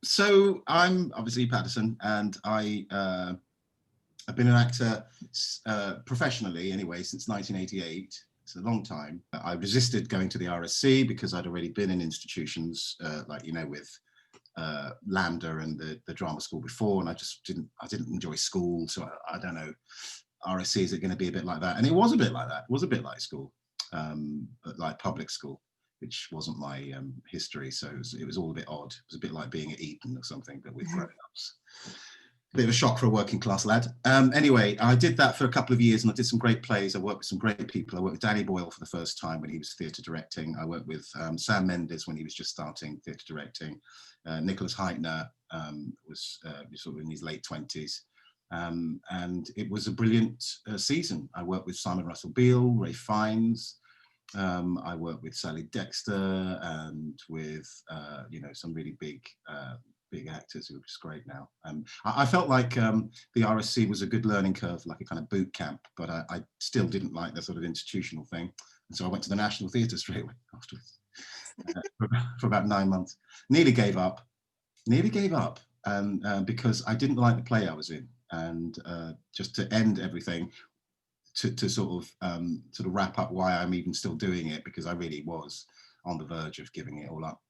So I'm obviously Paterson, and I've been an actor professionally anyway since 1988. It's a long time. I resisted going to the RSC because I'd already been in institutions with Lambda and the drama school before, and I didn't enjoy school. So I don't know, RSC, is it going to be a bit like that? And it was a bit like that. It was a bit like school, but like public school, which wasn't my history. So it was all a bit odd. It was a bit like being at Eton or something, but with grown-ups. A bit of a shock for a working class lad. Anyway, I did that for a couple of years and I did some great plays. I worked with some great people. I worked with Danny Boyle for the first time when he was theatre directing. I worked with Sam Mendes when he was just starting theatre directing. Nicholas Heitner was sort of in his late 20s. And it was a brilliant season. I worked with Simon Russell Beale, Ray Fiennes. I worked with Sally Dexter and with some really big actors who are just great now. I felt like the RSC was a good learning curve, like a kind of boot camp, but I still didn't like the sort of institutional thing. And so I went to the National Theatre straight away afterwards for about 9 months. Nearly gave up because I didn't like the play I was in. And just to end everything, to sort of wrap up why I'm even still doing it, because I really was on the verge of giving it all up.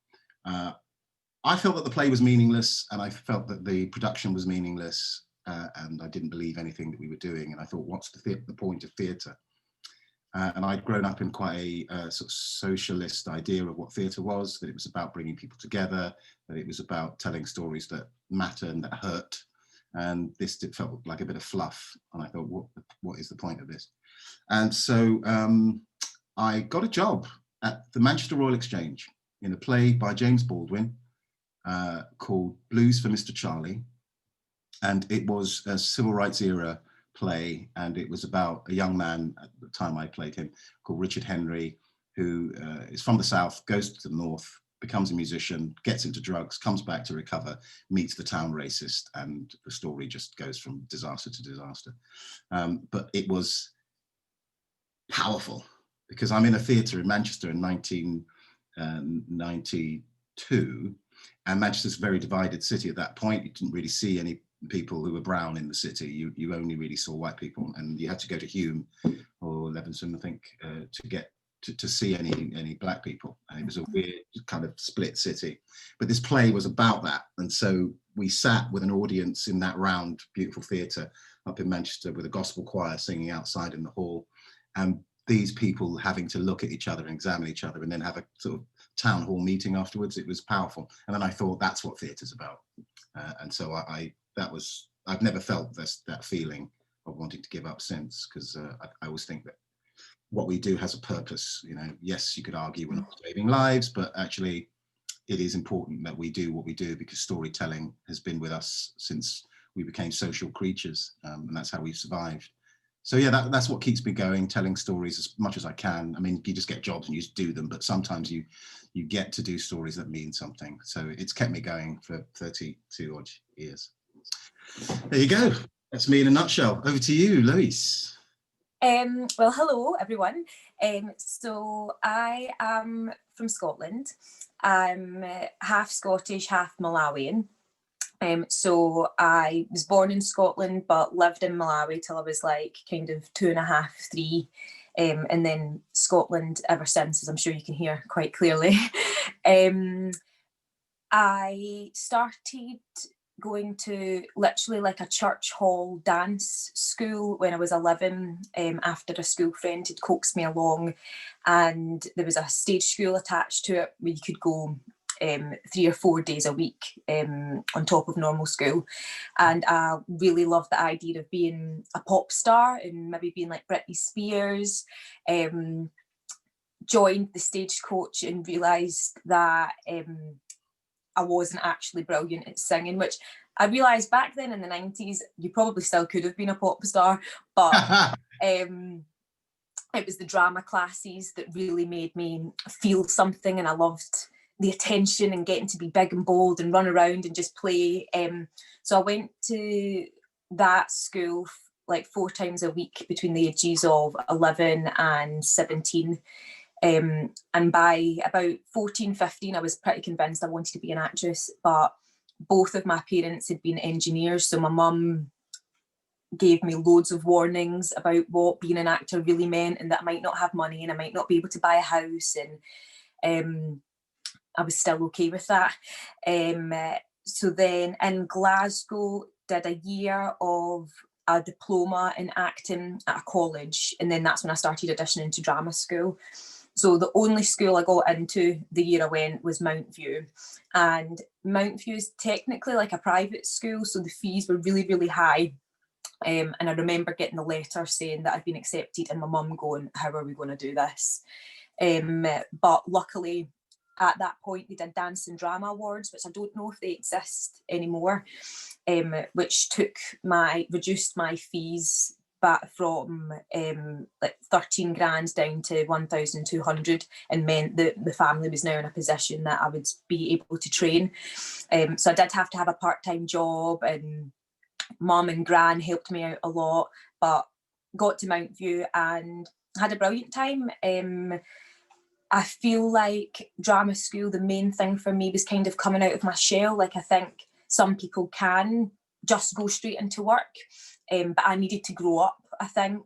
I felt that the play was meaningless, and I felt that the production was meaningless, and I didn't believe anything that we were doing. And I thought, what's the point of theatre? And I'd grown up in quite a sort of socialist idea of what theatre was, that it was about bringing people together, that it was about telling stories that matter and that hurt. And this felt like a bit of fluff. And I thought, what is the point of this? And so I got a job at the Manchester Royal Exchange in a play by James Baldwin called Blues for Mr. Charlie. And it was a civil rights era play, and it was about a young man at the time I played him called Richard Henry, who is from the South, goes to the North, becomes a musician, gets into drugs, comes back to recover, meets the town racist, and the story just goes from disaster to disaster. But it was powerful because I'm in a theatre in Manchester in 1992, and Manchester's a very divided city at that point. You didn't really see any people who were brown in the city. You only really saw white people, and you had to go to Hume or Levinson, I think, to get to see any black people. And it was a weird kind of split city. But this play was about that. And so we sat with an audience in that round, beautiful theatre up in Manchester with a gospel choir singing outside in the hall. And these people having to look at each other and examine each other and then have a sort of town hall meeting afterwards. It was powerful. And then I thought, that's what theatre's about. And so I've never felt that feeling of wanting to give up since, because I always think that what we do has a purpose. Yes, you could argue we're not saving lives, but actually it is important that we do what we do, because storytelling has been with us since we became social creatures, and that's how we've survived. So yeah, that's what keeps me going, telling stories as much as I can. I mean, you just get jobs and you just do them, but sometimes you get to do stories that mean something. So it's kept me going for 32 odd years. There you go. That's me in a nutshell. Over to you, Lois. Well, hello, everyone. So I am from Scotland. I'm half Scottish, half Malawian. So I was born in Scotland, but lived in Malawi till I was like kind of 2.5, 3. And then Scotland ever since, as I'm sure you can hear quite clearly. I started going to literally like a church hall dance school when I was 11, after a school friend had coaxed me along, and there was a stage school attached to it where you could go 3 or 4 days a week on top of normal school. And I really loved the idea of being a pop star and maybe being like Britney Spears. Joined the stagecoach and realised that I wasn't actually brilliant at singing, which I realised back then in the 90s, you probably still could have been a pop star, but it was the drama classes that really made me feel something, and I loved the attention and getting to be big and bold and run around and just play. So I went to that school like 4 times a week between the ages of 11 and 17. And by about 14, 15, I was pretty convinced I wanted to be an actress, but both of my parents had been engineers. So my mum gave me loads of warnings about what being an actor really meant, and that I might not have money and I might not be able to buy a house. And I was still okay with that. So then in Glasgow, did a year of a diploma in acting at a college, and then that's when I started auditioning to drama school. So the only school I got into the year I went was Mount View, and Mount View is technically like a private school, so the fees were really, really high. And I remember getting a letter saying that I'd been accepted, and my mum going, "How are we going to do this?" But luckily, at that point, they did Dance and Drama Awards, which I don't know if they exist anymore, which reduced my fees back from like 13 grand down to 1,200, and meant that the family was now in a position that I would be able to train. So I did have to have a part-time job, and mum and gran helped me out a lot, but got to Mount View and had a brilliant time. I feel like drama school, the main thing for me was kind of coming out of my shell. Like, I think some people can just go straight into work, but I needed to grow up, I think.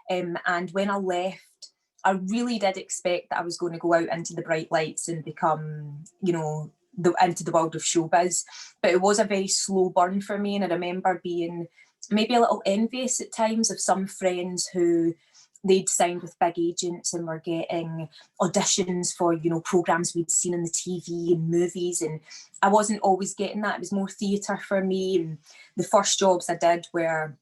And when I left, I really did expect that I was going to go out into the bright lights and become, into the world of showbiz. But it was a very slow burn for me. And I remember being maybe a little envious at times of some friends who they'd signed with big agents and were getting auditions for, programmes we'd seen on the TV and movies. And I wasn't always getting that. It was more theatre for me. And the first jobs I did were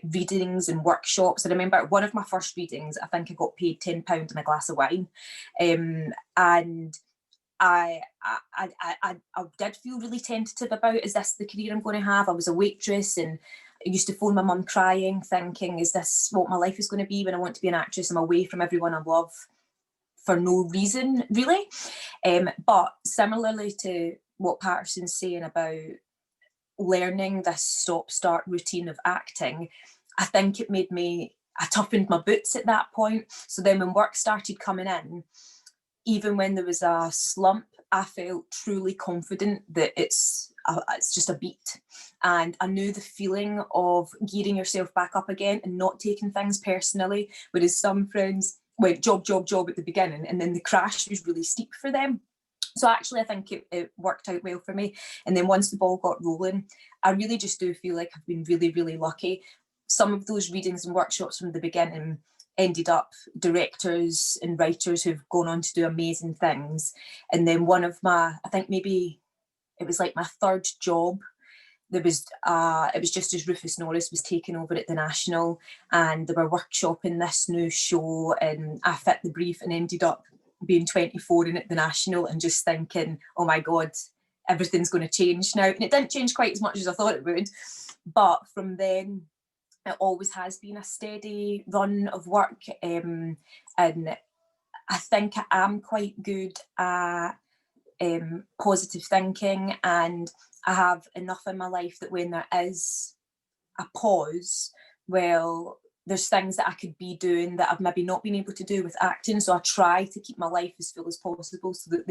readings and workshops. I remember one of my first readings, I think I got paid £10 and a glass of wine. And I did feel really tentative about, is this the career I'm going to have? I was a waitress, and I used to phone my mum crying, thinking, is this what my life is going to be when I want to be an actress? I'm away from everyone I love for no reason, really. But similarly to what Paterson's saying about learning this stop-start routine of acting, I think I toughened my boots at that point. So then when work started coming in, even when there was a slump, I felt truly confident that it's just a beat. And I knew the feeling of gearing yourself back up again and not taking things personally, whereas some friends went job at the beginning, and then the crash was really steep for them. So actually, I think it worked out well for me. And then once the ball got rolling, I really just do feel like I've been really, really lucky. Some of those readings and workshops from the beginning ended up directors and writers who've gone on to do amazing things. And then one of I think maybe it was like my third job, it was just as Rufus Norris was taking over at the National, and they were workshopping this new show, and I fit the brief and ended up being 24 in at the National, and just thinking, oh my God, everything's going to change now. And it didn't change quite as much as I thought it would. But from then, it always has been a steady run of work. And I think I am quite good at positive thinking, and I have enough in my life that when there is a pause, well, there's things that I could be doing that I've maybe not been able to do with acting. So I try to keep my life as full as possible so that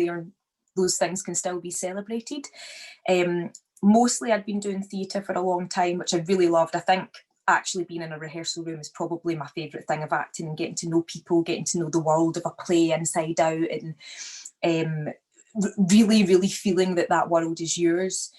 those things can still be celebrated. Mostly I'd been doing theatre for a long time, which I really loved. I think actually being in a rehearsal room is probably my favourite thing of acting, and getting to know people, getting to know the world of a play inside out, and really, really feeling that world is yours.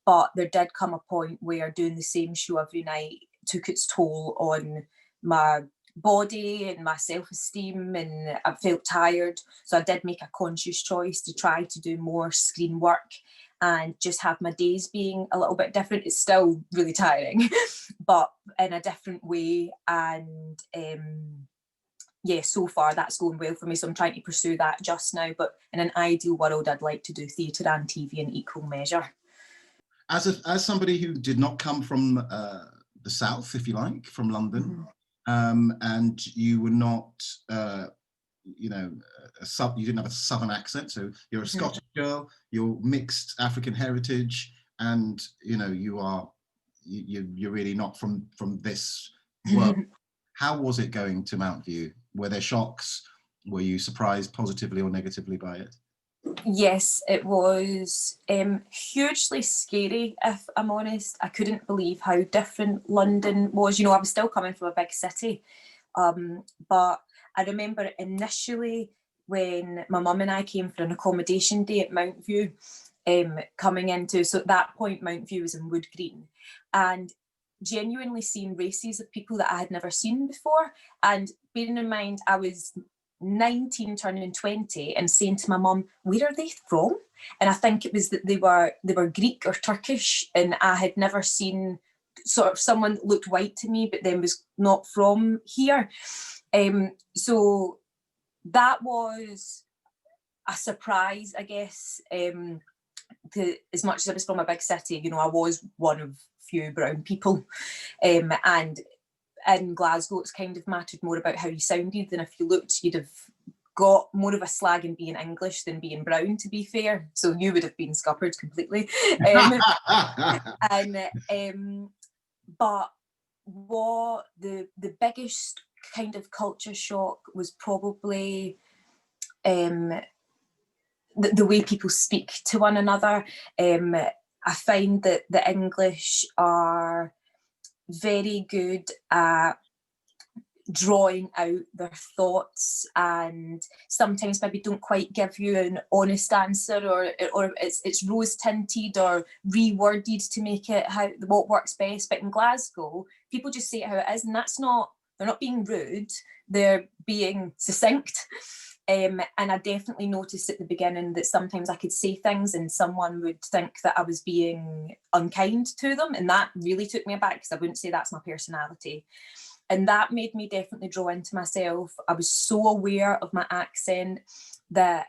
But there did come a point where doing the same show every night took its toll on my body and my self-esteem, and I felt tired. So I did make a conscious choice to try to do more screen work and just have my days being a little bit different. It's still really tiring, but in a different way. And so far that's going well for me. So I'm trying to pursue that just now. But in an ideal world, I'd like to do theatre and TV in equal measure. As somebody who did not come from the South, if you like, from London, and you were not, you didn't have a Southern accent, so you're a Scottish girl, you're mixed African heritage, and you're really not from this world. How was it going to Mount View? Were there shocks? Were you surprised positively or negatively by it? Yes, it was hugely scary, if I'm honest. I couldn't believe how different London was. You know, I was still coming from a big city. But I remember initially when my mum and I came for an accommodation day at Mount View, coming into, so at that point Mount View was in Wood Green, and genuinely seeing races of people that I had never seen before. And bearing in mind I was 19 turning 20 and saying to my mum, where are they from? And I think it was that they were Greek or Turkish, and I had never seen sort of someone that looked white to me but then was not from here. So that was a surprise, I guess. As much as I was from a big city, you know, I was one of few brown people, and in Glasgow it's kind of mattered more about how you sounded than if you looked. You'd have got more of a slag in being English than being brown, to be fair, so you would have been scuppered completely. But what the biggest kind of culture shock was probably the way people speak to one another. I find that the English are very good at drawing out their thoughts, and sometimes maybe don't quite give you an honest answer, or it's rose tinted or reworded to make it what works best. But in Glasgow, people just say it how it is, and they're not being rude, they're being succinct. And I definitely noticed at the beginning that sometimes I could say things and someone would think that I was being unkind to them, and that really took me aback because I wouldn't say that's my personality. And that made me definitely draw into myself. I was so aware of my accent that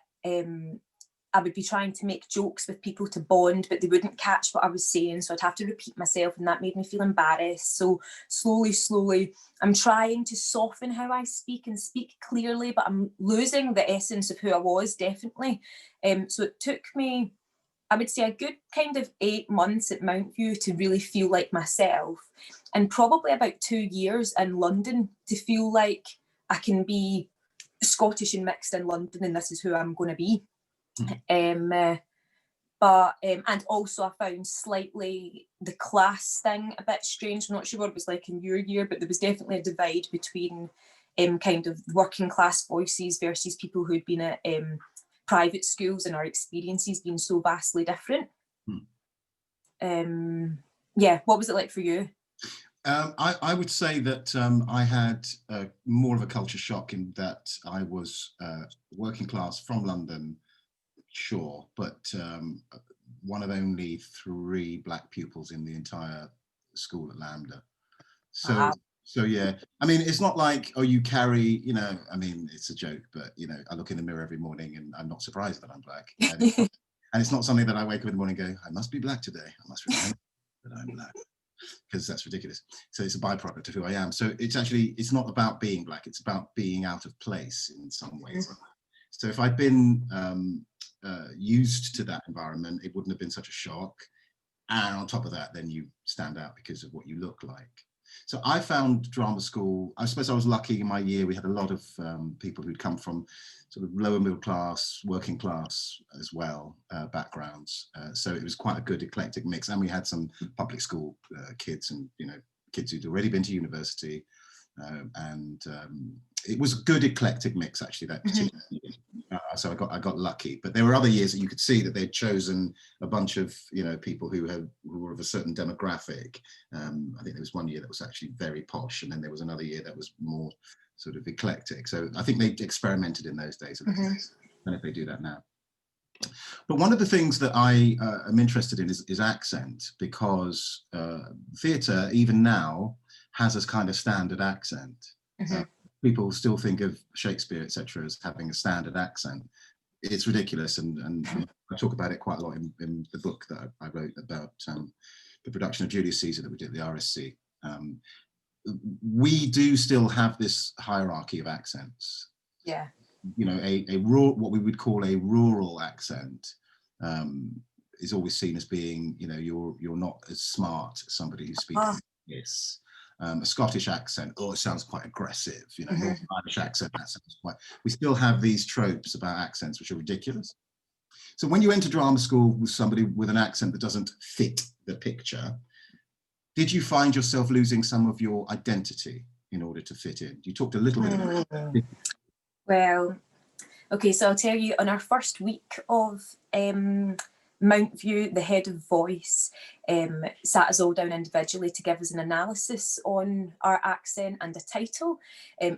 I would be trying to make jokes with people to bond, but they wouldn't catch what I was saying, so I'd have to repeat myself, and that made me feel embarrassed. So slowly, I'm trying to soften how I speak and speak clearly, but I'm losing the essence of who I was, definitely. So it took me, I would say, a good kind of 8 months at Mount View to really feel like myself, and probably about 2 years in London to feel like I can be Scottish and mixed in London, and this is who I'm going to be. And also I found slightly the class thing a bit strange. I'm not sure what it was like in your year, but there was definitely a divide between kind of working class voices versus people who'd been at private schools, and our experiences being so vastly different. Yeah, what was it like for you? I would say that I had more of a culture shock in that I was working class from London, sure, but one of only 3 black pupils in the entire school at Lambda. So yeah, I mean, it's not like, oh, you carry, you know, I mean, it's a joke, but, you know, I look in the mirror every morning and I'm not surprised that I'm black. And it's not something that I wake up in the morning and go, I must be black today. I must remind that I'm black, because that's ridiculous. So it's a byproduct of who I am. So it's not about being black. It's about being out of place in some ways. So if I'd been used to that environment, it wouldn't have been such a shock. And on top of that, then you stand out because of what you look like. So I found drama school, I suppose I was lucky in my year. We had a lot of people who'd come from sort of lower middle class, working class as well, backgrounds. So it was quite a good eclectic mix. And we had some public school kids, and, you know, kids who'd already been to university. And it was a good eclectic mix, actually, that particular year. So I got lucky. But there were other years that you could see that they'd chosen a bunch of, you know, people who were of a certain demographic. I think there was one year that was actually very posh, and then there was another year that was more sort of eclectic. So I think they experimented in those days. I don't know if they do that now. But one of the things that I am interested in is accent, because theatre, even now, has a kind of standard accent. People still think of Shakespeare, etc., as having a standard accent. It's ridiculous, and I talk about it quite a lot in the book that I wrote about the production of Julius Caesar that we did at the RSC. We do still have this hierarchy of accents. Yeah. You know, a rural, what we would call a rural accent, is always seen as being, you know, you're not as smart as somebody who speaks this. A Scottish accent, oh, it sounds quite aggressive. You know, Mhm. Northern Irish accent, that sounds quite. We still have these tropes about accents which are ridiculous. So when you enter drama school with somebody with an accent that doesn't fit the picture, did you find yourself losing some of your identity in order to fit in? You talked a little bit about it. Well, okay, so I'll tell you, on our first week of Mount View, the head of voice sat us all down individually to give us an analysis on our accent and a title.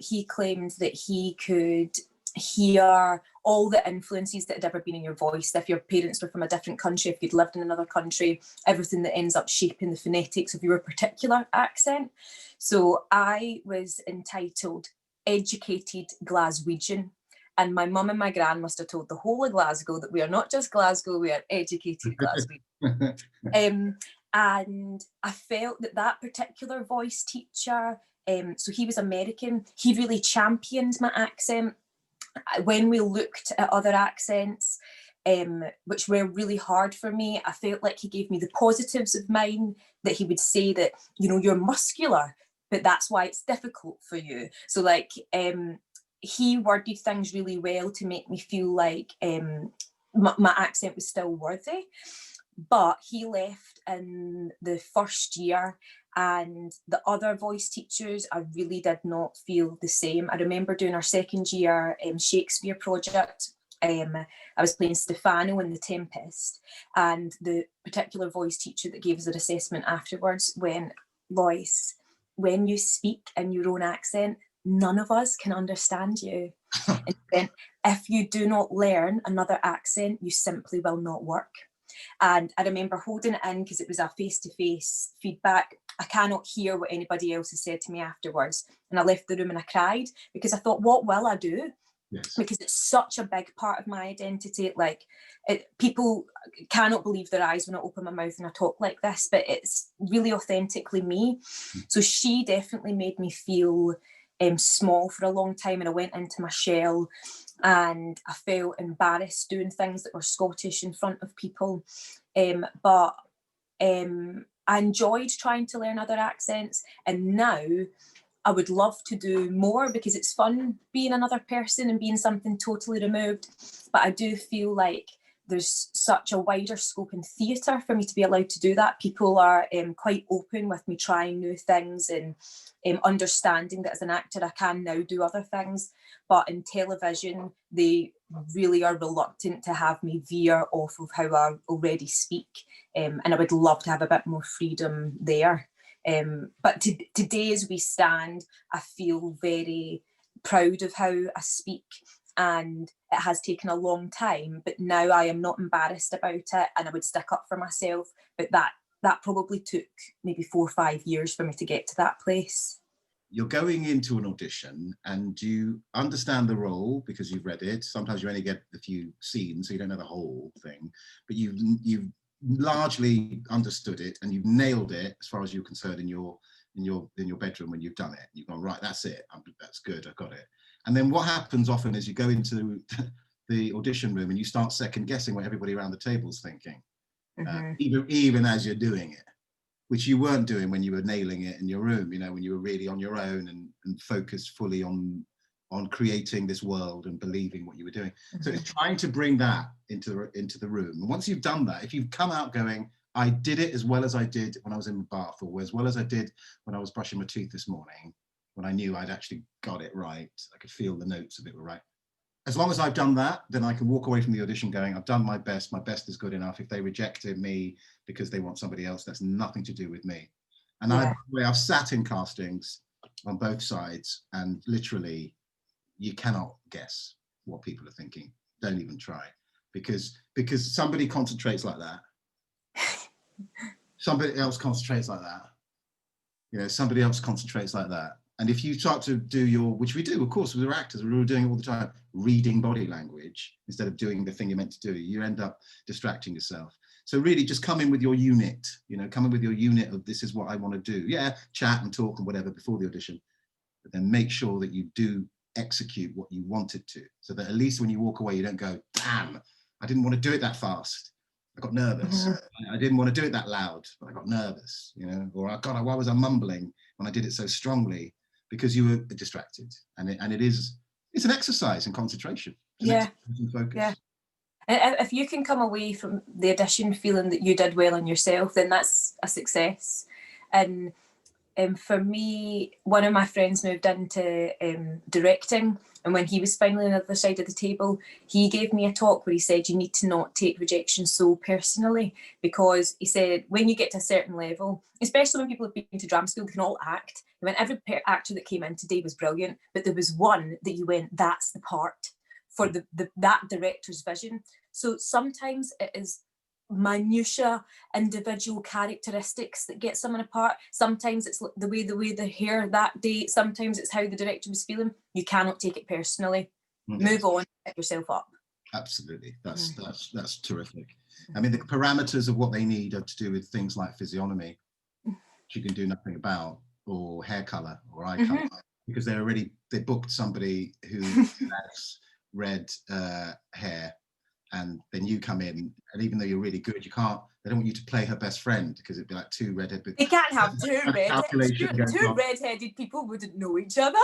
He claimed that he could hear all the influences that had ever been in your voice. If your parents were from a different country, if you'd lived in another country, everything that ends up shaping the phonetics of your particular accent. So I was entitled Educated Glaswegian. And my mum and my gran must have told the whole of Glasgow that we are not just Glasgow, we are educated Glaswegian. And I felt that that particular voice teacher, so he was American, he really championed my accent. When we looked at other accents, which were really hard for me, I felt like he gave me the positives of mine, that he would say that, you know, you're muscular, but that's why it's difficult for you. So like, he worded things really well to make me feel like my accent was still worthy. But he left in the first year, and the other voice teachers, I really did not feel the same. I remember doing our second year Shakespeare project. I was playing Stefano in The Tempest, and the particular voice teacher that gave us an assessment afterwards went, Lois, when you speak in your own accent, none of us can understand you. And then, if you do not learn another accent, you simply will not work. And I remember holding it in because it was a face-to-face feedback. I cannot hear what anybody else has said to me afterwards. And I left the room and I cried because I thought, what will I do? Yes. Because it's such a big part of my identity. Like, people cannot believe their eyes when I open my mouth and I talk like this, but it's really authentically me. So she definitely made me feel small for a long time, and I went into my shell, and I felt embarrassed doing things that were Scottish in front of people. But I enjoyed trying to learn other accents, and now I would love to do more because it's fun being another person and being something totally removed. But I do feel like there's such a wider scope in theatre for me to be allowed to do that. People are quite open with me trying new things and understanding that as an actor I can now do other things. But in television, they really are reluctant to have me veer off of how I already speak. And I would love to have a bit more freedom there. But today, as we stand, I feel very proud of how I speak, and it has taken a long time, but now I am not embarrassed about it, and I would stick up for myself. But that probably took maybe 4 or 5 years for me to get to that place. You're going into an audition and you understand the role because you've read it. Sometimes you only get a few scenes, so you don't know the whole thing, but you've largely understood it and you've nailed it as far as you're concerned in your bedroom when you've done it. You've gone, right, that's it, that's good, I've got it. And then what happens often is you go into the audition room and you start second guessing what everybody around the table's thinking, even as you're doing it, which you weren't doing when you were nailing it in your room, you know, when you were really on your own and focused fully on creating this world and believing what you were doing. So it's trying to bring that into the room. And once you've done that, if you've come out going, I did it as well as I did when I was in the bath, or as well as I did when I was brushing my teeth this morning, when I knew I'd actually got it right, I could feel the notes of it were right. As long as I've done that, then I can walk away from the audition going, I've done my best is good enough. If they rejected me because they want somebody else, that's nothing to do with me. And I've sat in castings on both sides, and literally you cannot guess what people are thinking. Don't even try, because somebody concentrates like that. Somebody else concentrates like that. You know, somebody else concentrates like that. And if you start to do which we do, of course, we're actors, we're all doing it all the time, reading body language instead of doing the thing you're meant to do, you end up distracting yourself. So really just come in with your unit, you know, come in with your unit of this is what I want to do. Yeah, chat and talk and whatever before the audition, but then make sure that you do execute what you wanted to, so that at least when you walk away, you don't go, damn, I didn't want to do it that fast. I got nervous. I didn't want to do it that loud, but I got nervous, you know, or God, why was I mumbling? when I did it so strongly, because you were distracted, and it's an exercise in concentration. Yeah. Focus. Yeah. And if you can come away from the audition feeling that you did well on yourself, then that's a success. And for me, one of my friends moved into directing, and when he was finally on the other side of the table, he gave me a talk where he said you need to not take rejection so personally, because he said when you get to a certain level, especially when people have been to drama school, they can all act. He went, every actor that came in today was brilliant, but there was one that you went, that's the part for that director's vision. So sometimes it is minutiae individual characteristics that get someone apart. Sometimes it's the way the hair that day, sometimes it's how the director was feeling. You cannot take it personally. Move on, pick yourself up. Absolutely. That's terrific. I mean, the parameters of what they need are to do with things like physiognomy, which you can do nothing about, or hair color or eye color, because they booked somebody who has red hair, and then you come in, and even though you're really good, they don't want you to play her best friend, because it'd be like two redheaded. They can't have two redheaded people wouldn't know each other.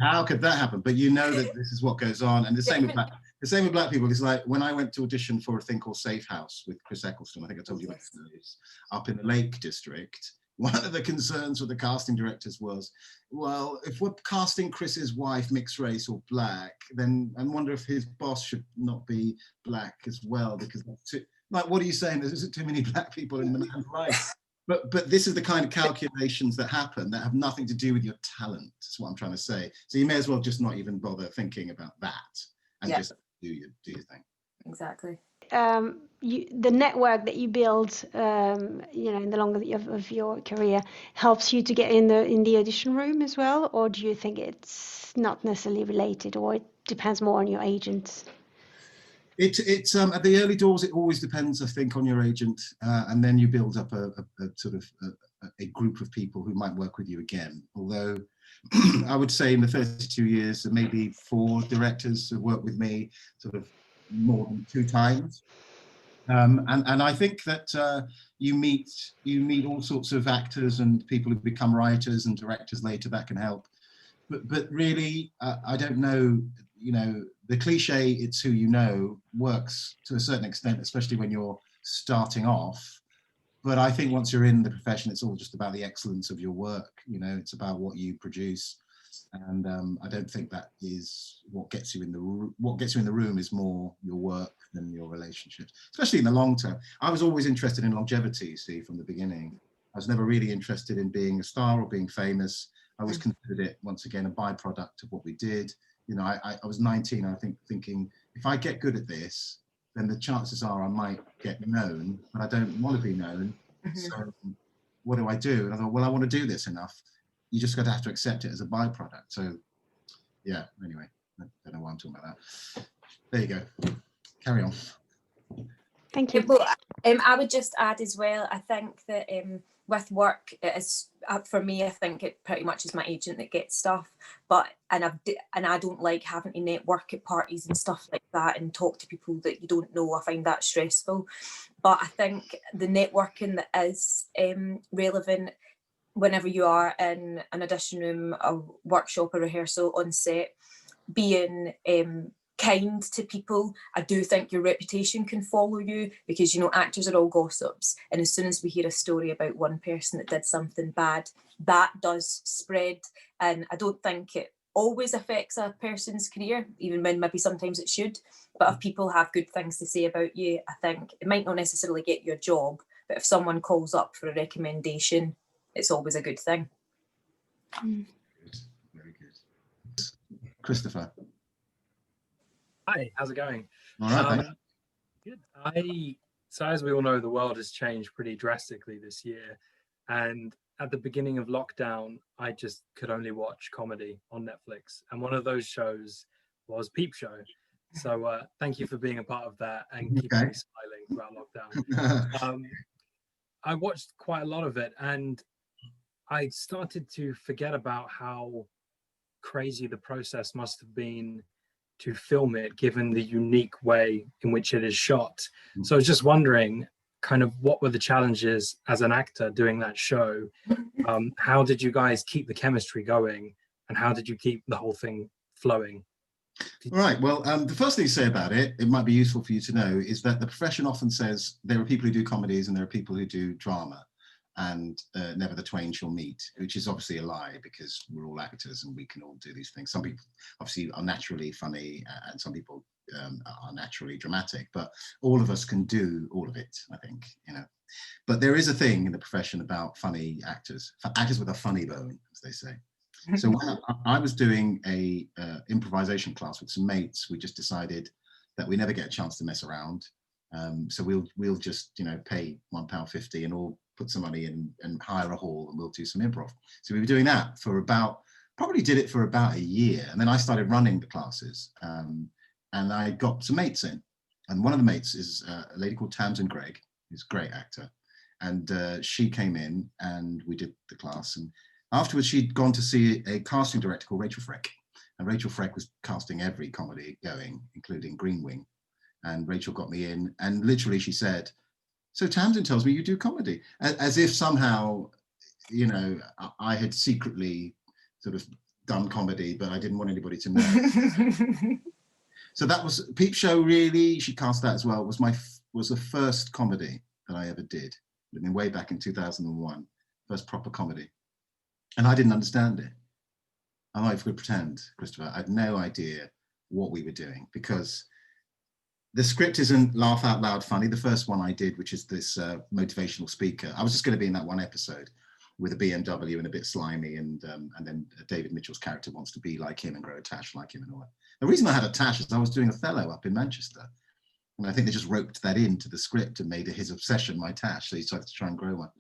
How could that happen? But you know that this is what goes on, and the same with black people. It's like when I went to audition for a thing called Safe House with Chris Eccleston. I think I told you about this, up in the Lake District. One of the concerns with the casting directors was, well, if we're casting Chris's wife mixed race or black, then I wonder if his boss should not be black as well, because that's too, like, what are you saying? There isn't too many black people in the man's life. But this is the kind of calculations that happen that have nothing to do with your talent. That's what I'm trying to say. So you may as well just not even bother thinking about that, and just do your thing. Exactly. The network that you build, in the longer of your career, helps you to get in the audition room as well, or do you think it's not necessarily related, or it depends more on your agent? It's at the early doors, it always depends, I think, on your agent, and then you build up a sort of a group of people who might work with you again. Although I would say in the 32 years, there may be 4 directors who worked with me sort of more than 2 times, and I think that you meet all sorts of actors and people who become writers and directors later. That can help, but really, I don't know. The cliche "it's who you know" works to a certain extent, especially when you're starting off. But I think once you're in the profession, it's all just about the excellence of your work. It's about what you produce. And I don't think that is what gets you in the room. What gets you in the room is more your work than your relationships, especially in the long term. I was always interested in longevity, you see, from the beginning. I was never really interested in being a star or being famous. I always considered it, once again, a byproduct of what we did. I was 19, I think, thinking, if I get good at this, then the chances are I might get known, but I don't want to be known. So what do I do? And I thought, well, I want to do this enough. You just got to have to accept it as a byproduct. So, yeah, anyway, I don't know why I'm talking about that. There you go. Carry on. Thank you. Well, I would just add as well, I think that with work, it is, for me, I think it pretty much is my agent that gets stuff. And I don't like having to network at parties and stuff like that and talk to people that you don't know. I find that stressful. But I think the networking that is relevant whenever you are in an audition room, a workshop, a rehearsal, on set, being kind to people. I do think your reputation can follow you, because actors are all gossips, and as soon as we hear a story about one person that did something bad, that does spread. And I don't think it always affects a person's career, even when maybe sometimes it should. But if people have good things to say about you, I think it might not necessarily get you a job, but if someone calls up for a recommendation, it's always a good thing. Very good. Christopher. Hi, how's it going? All right, good. So as we all know, the world has changed pretty drastically this year. And at the beginning of lockdown, I just could only watch comedy on Netflix. And one of those shows was Peep Show. So thank you for being a part of that and keeping me smiling throughout lockdown. I watched quite a lot of it, and I started to forget about how crazy the process must have been to film it, given the unique way in which it is shot. So I was just wondering, kind of what were the challenges as an actor doing that show? How did you guys keep the chemistry going, and how did you keep the whole thing flowing? Right. Well, the first thing to say about it, it might be useful for you to know, is that the profession often says there are people who do comedies and there are people who do drama, and never the twain shall meet, which is obviously a lie, because we're all actors and we can all do these things. Some people obviously are naturally funny, and some people are naturally dramatic, but all of us can do all of it, I think, you know. But there is a thing in the profession about funny actors, actors with a funny bone, as they say. So when I was doing a improvisation class with some mates, we just decided that we never get a chance to mess around. So we'll just, you know, pay £1.50 and all put some money in and hire a hall, and we'll do some improv. So we were doing that for probably did it for about a year. And then I started running the classes, and I got some mates in. And one of the mates is a lady called Tamsin Gregg, who's a great actor. And she came in and we did the class. And afterwards, she'd gone to see a casting director called Rachel Freck. And Rachel Freck was casting every comedy going, including Green Wing. And Rachel got me in, and literally she said, "So Tamsin tells me you do comedy," as if somehow, you know, I had secretly sort of done comedy, but I didn't want anybody to know. So that was Peep Show, really. She cast that as well. Was the first comedy that I ever did. I mean, way back in 2001, first proper comedy. And I didn't understand it. I'm not even going to pretend, Christopher. I had no idea what we were doing, because the script isn't laugh out loud funny. The first one I did, which is this motivational speaker, I was just going to be in that one episode with a BMW and a bit slimy, and then David Mitchell's character wants to be like him and grow a tash like him and all that. The reason I had a tash is I was doing Othello up in Manchester, and I think they just roped that into the script and made it his obsession, my tash, so he started to try and grow one.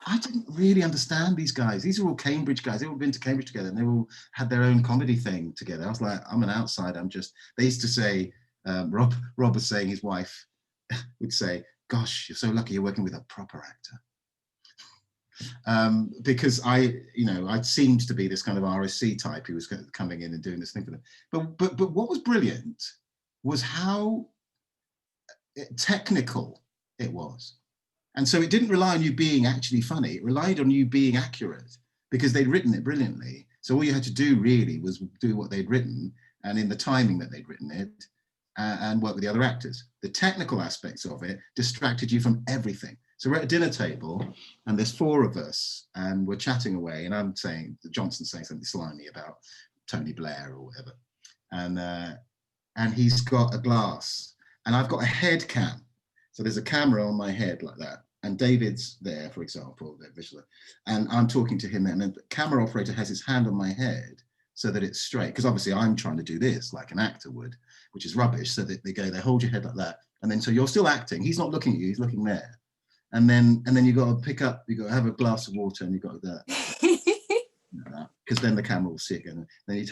I didn't really understand these guys. These are all Cambridge guys. They've all been to Cambridge together, and they all had their own comedy thing together. I was like, I'm an outsider. They used to say, Rob was saying, his wife would say, "Gosh, you're so lucky you're working with a proper actor." Because I seemed to be this kind of RSC type who was coming in and doing this thing for them. But what was brilliant was how technical it was. And so it didn't rely on you being actually funny. It relied on you being accurate, because they'd written it brilliantly. So all you had to do really was do what they'd written, and in the timing that they'd written it, and work with the other actors. The technical aspects of it distracted you from everything. So we're at a dinner table, and there's four of us, and we're chatting away, and I'm saying, Johnson's saying something slimy about Tony Blair or whatever. And he's got a glass, and I've got a head cam. So there's a camera on my head like that. And David's there, for example, and I'm talking to him, and the camera operator has his hand on my head so that it's straight. Because obviously I'm trying to do this like an actor would, which is rubbish. So that they hold your head like that. And then, so you're still acting. He's not looking at you, he's looking there. And then you got to pick up, you got to have a glass of water, and you got to do that. Because then the camera will see it again. Then I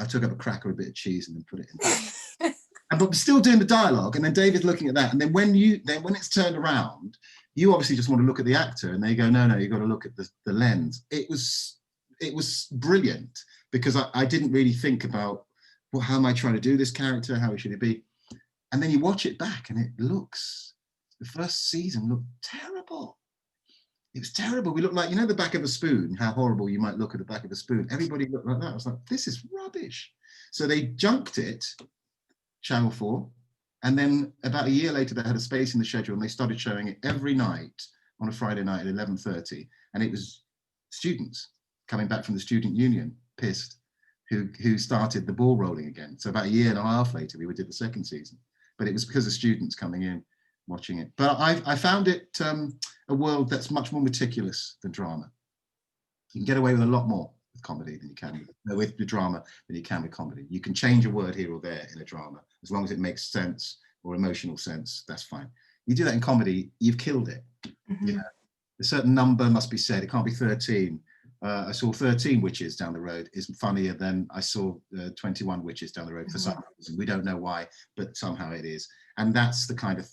took up a cracker, a bit of cheese, and then put it in. But still doing the dialogue, and then David's looking at that. And then when it's turned around, you obviously just want to look at the actor, and they go, no, you got to look at the lens. It was brilliant, because I didn't really think about, well, how am I trying to do this character? How should it be? And then you watch it back, and the first season looked terrible. It was terrible. We looked like, the back of a spoon, how horrible you might look at the back of a spoon. Everybody looked like that. I was like, this is rubbish. So they junked it, Channel 4. And then about a year later, they had a space in the schedule, and they started showing it every night on a Friday night at 11:30. And it was students coming back from the student union, pissed, who started the ball rolling again. So about a year and a half later, we did the second season. But it was because of students coming in, watching it. But I found it a world that's much more meticulous than drama. You can get away with a lot more with comedy than you can with the drama than you can with comedy. You can change a word here or there in a drama, as long as it makes sense or emotional sense, that's fine. You do that in comedy, you've killed it. Mm-hmm. A certain number must be said. It can't be 13. I saw 13 witches down the road is funnier than I saw 21 witches down the road for some reason. We don't know why, but somehow it is. And that's the kind of,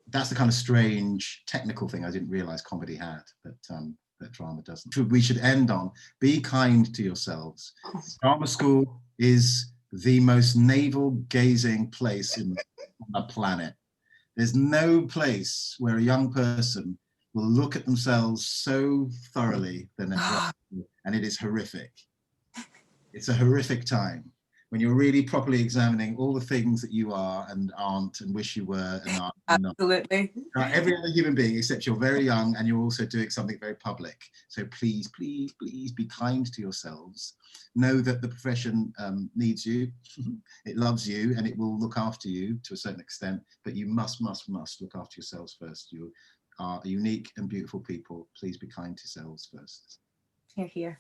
that's the kind of strange technical thing I didn't realize comedy had, that drama doesn't. We should end on, be kind to yourselves. Drama school is the most navel-gazing place on the planet. There's no place where a young person will look at themselves so thoroughly than at drama school, and it is horrific. It's a horrific time when you're really properly examining all the things that you are and aren't and wish you were and aren't. Absolutely. Every other human being, except you're very young and you're also doing something very public. So please, please, please be kind to yourselves. Know that the profession needs you, it loves you, and it will look after you to a certain extent, but you must look after yourselves first. You are unique and beautiful people. Please be kind to yourselves first. Hear, hear.